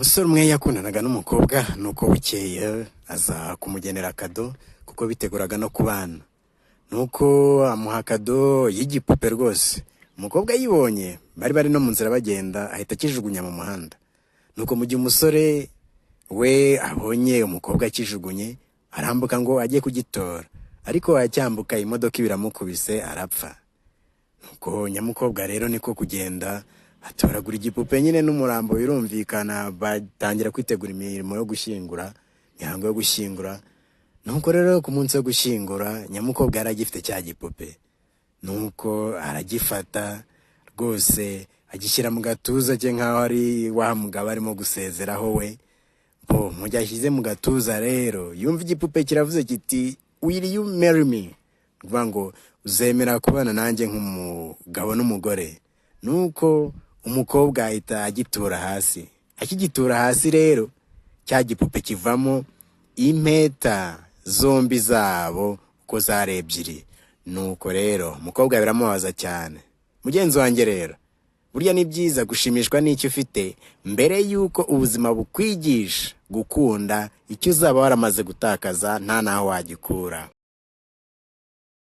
Umusore umwe yakundanaga n'umukobwa nuko bukeye aza kumugenera kado kuko biteguraga no kubana. Nuko amuha kado y'igipupe rwose. Umukobwa yibonye bari no mu nzira bagenda ahita akijugunya mu muhanda. Nuko mu gihe umusore we abonye umukobwa akijugunye arambuka ngo ajye kugitora, ariko acyambuka imodoka ibiramukubise arapfa. Nuko nyamukobwa rero niko kugenda atoragura igipupe nyine n'umurambo birumvikana, batangira kwitegura imirimo yo gushyingura, mihango yo gushyingura. Nuko rero ku munsi wo gushyingura nyamukobwa yaragifite cya gipupe. Nuko aragifata rwose agishyira mu gatuza cye nk'aho ari wa mugabo arimo gusezeraho we. Mu gihe ashyize mu gatuza rero yumva igipupe kiravuze kiti will you marry me, kuvuga ngo uzemera kubana nanjye nk'umugabo n'umugore. Nuko umukobwa ahita agitura hasi. Akigitura hasi rero cya gipupe kivamo impeta zombi zabo uko zari ebyiri. Nuko rero umukobwa biramubaza cyane. Mugenzi wanjye rero, burya ni byiza gushimishwa n'icyo ufite mbere yuko ubuzima bukwigisha gukunda icyo uzaba waramaze gutakaza nta naho wagikura.